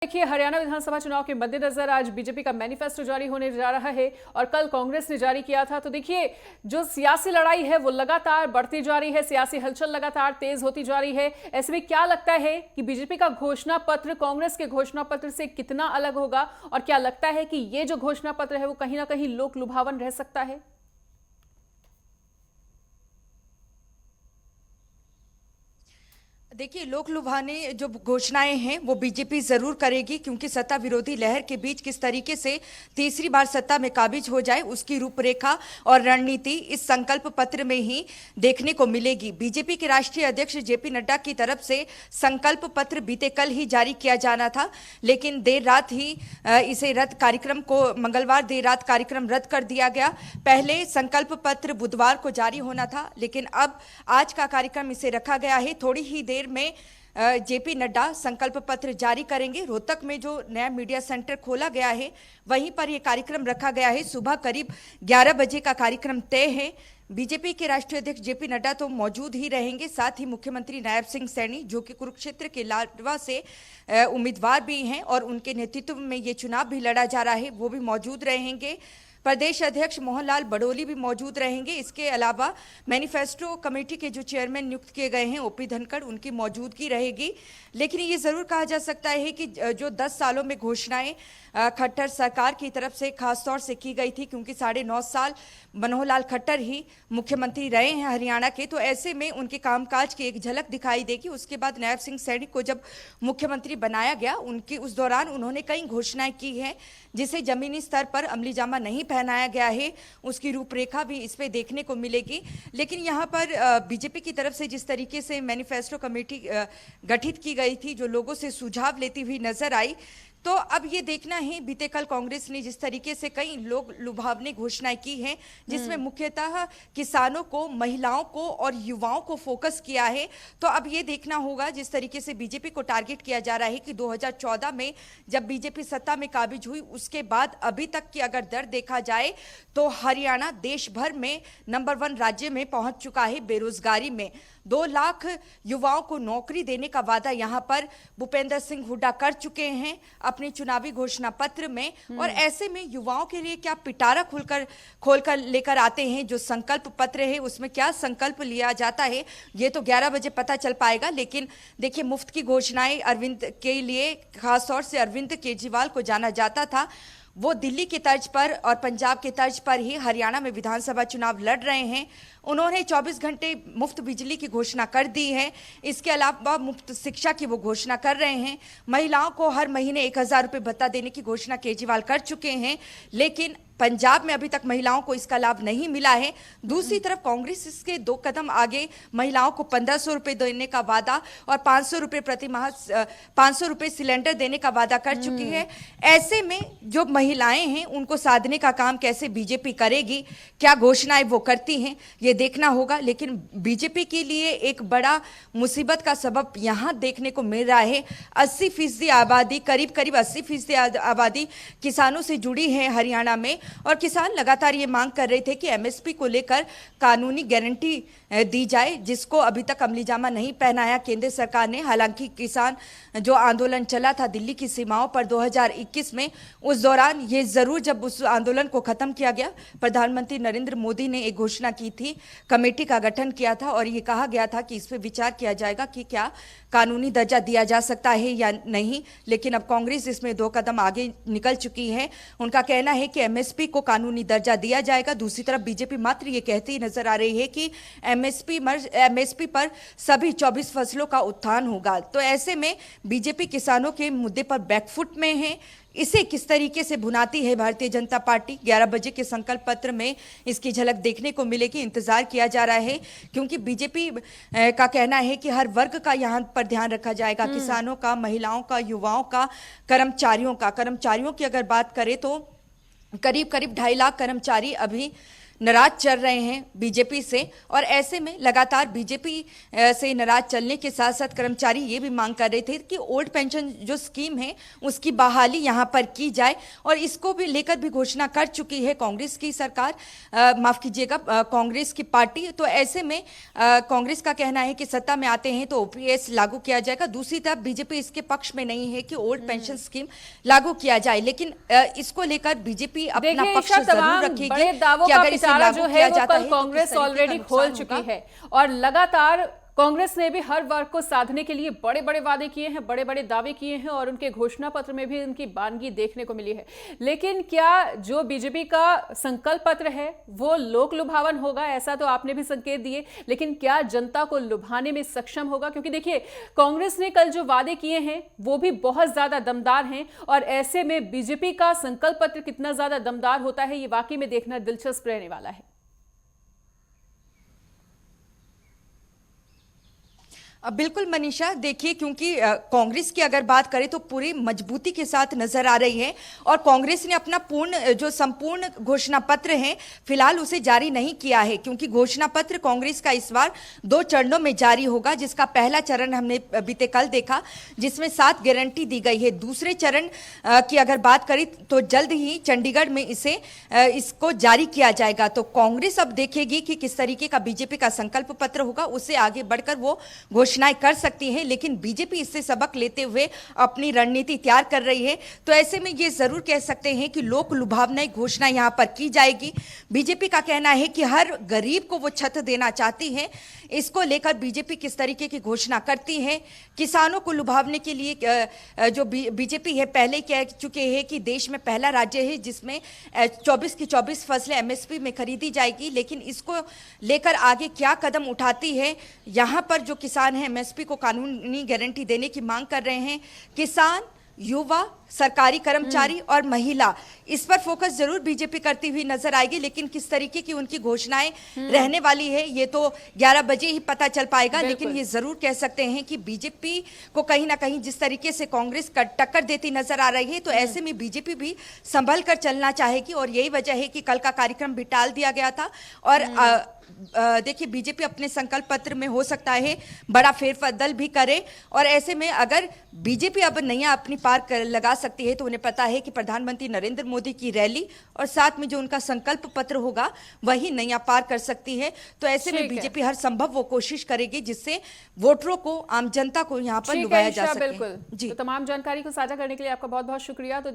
देखिए, हरियाणा विधानसभा चुनाव के मद्देनजर आज बीजेपी का मैनिफेस्टो जारी होने जा रहा है और कल कांग्रेस ने जारी किया था। तो देखिए, जो सियासी लड़ाई है वो लगातार बढ़ती जा रही है, सियासी हलचल लगातार तेज होती जा रही है। ऐसे में क्या लगता है कि बीजेपी का घोषणा पत्र कांग्रेस के घोषणा पत्र से कितना अलग होगा और क्या लगता है कि ये जो घोषणा पत्र है वो कहीं ना कहीं लोक लुभावन रह सकता है? देखिए, लोक लुभाने जो घोषणाएं हैं वो बीजेपी जरूर करेगी, क्योंकि सत्ता विरोधी लहर के बीच किस तरीके से तीसरी बार सत्ता में काबिज हो जाए उसकी रूपरेखा और रणनीति इस संकल्प पत्र में ही देखने को मिलेगी। बीजेपी के राष्ट्रीय अध्यक्ष जेपी नड्डा की तरफ से संकल्प पत्र बीते कल ही जारी किया जाना था, लेकिन देर रात ही इसे मंगलवार देर रात कार्यक्रम रद्द कर दिया गया। पहले संकल्प पत्र बुधवार को जारी होना था, लेकिन अब आज का कार्यक्रम इसे रखा गया है। थोड़ी ही देर में जेपी नड्डा संकल्प पत्र जारी करेंगे। रोहतक में जो नया मीडिया सेंटर खोला गया है वहीं पर यह कार्यक्रम रखा गया है। सुबह करीब 11 बजे का कार्यक्रम तय है। बीजेपी के राष्ट्रीय अध्यक्ष जेपी नड्डा तो मौजूद ही रहेंगे, साथ ही मुख्यमंत्री नायब सिंह सैनी जो कि कुरुक्षेत्र के लाडवा से उम्मीदवार भी हैं और उनके नेतृत्व में ये चुनाव भी लड़ा जा रहा है, वो भी मौजूद रहेंगे। प्रदेश अध्यक्ष मोहनलाल बडोली भी मौजूद रहेंगे। इसके अलावा मैनिफेस्टो कमेटी के जो चेयरमैन नियुक्त किए गए हैं ओपी धनखड़, उनकी मौजूदगी रहेगी। लेकिन ये जरूर कहा जा सकता है कि जो 10 सालों में घोषणाएं खट्टर सरकार की तरफ से खासतौर से की गई थी, क्योंकि 9.5 साल मनोहर लाल खट्टर ही मुख्यमंत्री रहे हैं हरियाणा के, तो ऐसे में उनके कामकाज की एक झलक दिखाई देगी। उसके बाद नायब सिंह सैनी को जब मुख्यमंत्री बनाया गया, उस दौरान उन्होंने कई घोषणाएं की हैं जिसे जमीनी स्तर पर अमली जामा नहीं पहनाया गया है, उसकी रूपरेखा भी इस पे देखने को मिलेगी। लेकिन यहाँ पर बीजेपी की तरफ से जिस तरीके से मैनिफेस्टो कमेटी गठित की गई थी, जो लोगों से सुझाव लेती हुई नजर आई, तो अब ये देखना है। बीते कल कांग्रेस ने जिस तरीके से कई लोग लुभावनी घोषणाएं की हैं, जिसमें मुख्यतः किसानों को, महिलाओं को और युवाओं को फोकस किया है, तो अब ये देखना होगा। जिस तरीके से बीजेपी को टारगेट किया जा रहा है कि 2014 में जब बीजेपी सत्ता में काबिज हुई उसके बाद अभी तक की अगर दर देखा जाए तो हरियाणा देश भर में नंबर 1 राज्य में पहुंच चुका है बेरोजगारी में। 2 लाख युवाओं को नौकरी देने का वादा यहां पर भूपेंद्र सिंह हुड्डा कर चुके हैं अपने चुनावी घोषणा पत्र में। और ऐसे में युवाओं के लिए क्या पिटारा खोलकर लेकर आते हैं, जो संकल्प पत्र है उसमें क्या संकल्प लिया जाता है, ये तो 11 बजे पता चल पाएगा। लेकिन देखिए, मुफ्त की घोषणाएं अरविंद के लिए, खासतौर से अरविंद केजरीवाल को जाना जाता था, वो दिल्ली की तर्ज पर और पंजाब की तर्ज पर ही हरियाणा में विधानसभा चुनाव लड़ रहे हैं। उन्होंने 24 घंटे मुफ्त बिजली की घोषणा कर दी है। इसके अलावा मुफ्त शिक्षा की वो घोषणा कर रहे हैं। महिलाओं को हर महीने 1000 रुपये भत्ता देने की घोषणा केजरीवाल कर चुके हैं, लेकिन पंजाब में अभी तक महिलाओं को इसका लाभ नहीं मिला है। दूसरी तरफ कांग्रेस इसके 2 कदम आगे महिलाओं को 1500 रुपये देने का वादा और 500 रुपये प्रति माह 500 रुपये सिलेंडर देने का वादा कर चुकी है। ऐसे में जो महिलाएं हैं उनको साधने का काम कैसे बीजेपी करेगी, क्या घोषणाएं वो करती हैं, ये देखना होगा। लेकिन बीजेपी के लिए एक बड़ा मुसीबत का सबब यहाँ देखने को मिल रहा है। 80% आबादी, करीब 80% आबादी किसानों से जुड़ी है हरियाणा में, और किसान लगातार ये मांग कर रहे थे कि एमएसपी को लेकर कानूनी गारंटी दी जाए, जिसको अभी तक अमली जामा नहीं पहनाया केंद्र सरकार ने। हालांकि किसान जो आंदोलन चला था दिल्ली की सीमाओं पर 2021 में, उस दौरान ये जरूर जब उस आंदोलन को खत्म किया गया, प्रधानमंत्री नरेंद्र मोदी ने एक घोषणा की थी, कमेटी का गठन किया था और ये कहा गया था कि इस पर विचार किया जाएगा कि क्या कानूनी दर्जा दिया जा सकता है या नहीं। लेकिन अब कांग्रेस इसमें 2 कदम आगे निकल चुकी है। उनका कहना है कि एमएसपी को कानूनी दर्जा दिया जाएगा। दूसरी तरफ बीजेपी मात्र ये कहती नजर आ रही है कि एमएसपी पर सभी 24 फसलों का उत्थान होगा। तो ऐसे में बीजेपी किसानों के मुद्दे पर बैकफुट में है। इसे किस तरीके से भुनाती है भारतीय जनता पार्टी, 11 बजे के संकल्प पत्र में इसकी झलक देखने को मिलेगी। इंतजार किया जा रहा है, क्योंकि बीजेपी का कहना है कि हर वर्ग का यहाँ पर ध्यान रखा जाएगा, किसानों का, महिलाओं का, युवाओं का, कर्मचारियों की अगर बात करें तो करीब 2.5 लाख कर्मचारी अभी नाराज चल रहे हैं बीजेपी से, और ऐसे में लगातार बीजेपी से नाराज चलने के साथ साथ कर्मचारी ये भी मांग कर रहे थे कि ओल्ड पेंशन जो स्कीम है उसकी बहाली यहां पर की जाए, और इसको भी लेकर भी घोषणा कर चुकी है कांग्रेस की सरकार, माफ कीजिएगा कांग्रेस की पार्टी। तो ऐसे में कांग्रेस का कहना है कि सत्ता में आते हैं तो ओपीएस लागू किया जाएगा। दूसरी तरफ बीजेपी इसके पक्ष में नहीं है कि ओल्ड पेंशन स्कीम लागू किया जाए, लेकिन इसको लेकर बीजेपी अपना पक्ष जरूर रखेगी कि अगर इसे लागू किया जाता है तो कांग्रेस ऑलरेडी खोल चुकी है, और लगातार कांग्रेस ने भी हर वर्ग को साधने के लिए बड़े बड़े वादे किए हैं, बड़े बड़े दावे किए हैं, और उनके घोषणा पत्र में भी उनकी बानगी देखने को मिली है। लेकिन क्या जो बीजेपी का संकल्प पत्र है वो लोक लुभावन होगा? ऐसा तो आपने भी संकेत दिए, लेकिन क्या जनता को लुभाने में सक्षम होगा? क्योंकि देखिए, कांग्रेस ने कल जो वादे किए हैं वो भी बहुत ज्यादा दमदार हैं, और ऐसे में बीजेपी का संकल्प पत्र कितना ज्यादा दमदार होता है ये वाकई में देखना दिलचस्प रहने वाला है। बिल्कुल मनीषा, देखिए क्योंकि कांग्रेस की अगर बात करें तो पूरी मजबूती के साथ नजर आ रही है, और कांग्रेस ने अपना संपूर्ण घोषणा पत्र है फिलहाल उसे जारी नहीं किया है, क्योंकि घोषणा पत्र कांग्रेस का इस बार 2 चरणों में जारी होगा, जिसका पहला चरण हमने बीते कल देखा जिसमें 7 गारंटी दी गई है। दूसरे चरण की अगर बात करें तो जल्द ही चंडीगढ़ में इसको जारी किया जाएगा। तो कांग्रेस अब देखेगी कि किस तरीके का बीजेपी का संकल्प पत्र होगा, उससे आगे बढ़कर वो घोषणाएं कर सकती है, लेकिन बीजेपी इससे सबक लेते हुए अपनी रणनीति तैयार कर रही है। तो ऐसे में ये जरूर कह सकते हैं कि लोक लुभावनाई घोषणा यहां पर की जाएगी। बीजेपी का कहना है कि हर गरीब को वो छत देना चाहती है, इसको लेकर बीजेपी किस तरीके की घोषणा करती है। किसानों को लुभावने के लिए जो बीजेपी है पहले कह चुके हैं कि देश में पहला राज्य है जिसमें 24 की 24 फसलें एमएसपी में खरीदी जाएगी, लेकिन इसको लेकर आगे क्या कदम उठाती है, यहां पर जो किसान है एमएसपी को कानूनी गारंटी देने की मांग कर रहे हैं। किसान, युवा, सरकारी कर्मचारी और महिला, इस पर फोकस जरूर बीजेपी करती हुई नजर आएगी, लेकिन किस तरीके की उनकी घोषणाएं रहने वाली है ये तो 11 बजे ही पता चल पाएगा। लेकिन ये जरूर कह सकते हैं कि बीजेपी को कहीं ना कहीं जिस तरीके से कांग्रेस टक्कर देती नजर आ रही है, तो ऐसे में बीजेपी भी संभल कर चलना चाहेगी, और यही वजह है कि कल का कार्यक्रम भी टाल दिया गया था। और देखिए, बीजेपी अपने संकल्प पत्र में हो सकता है बड़ा फेरबदल भी करे, और ऐसे में अगर बीजेपी अब नैया अपनी पार लगा सकती है तो उन्हें पता है कि प्रधानमंत्री नरेंद्र मोदी की रैली और साथ में जो उनका संकल्प पत्र होगा वही नैया पार कर सकती है। तो ऐसे में बीजेपी हर संभव वो कोशिश करेगी जिससे वोटरों को, आम जनता को यहाँ पर लुभाया जा सके। बिल्कुल जी, तो तमाम जानकारी को साझा करने के लिए आपका बहुत बहुत शुक्रिया। तो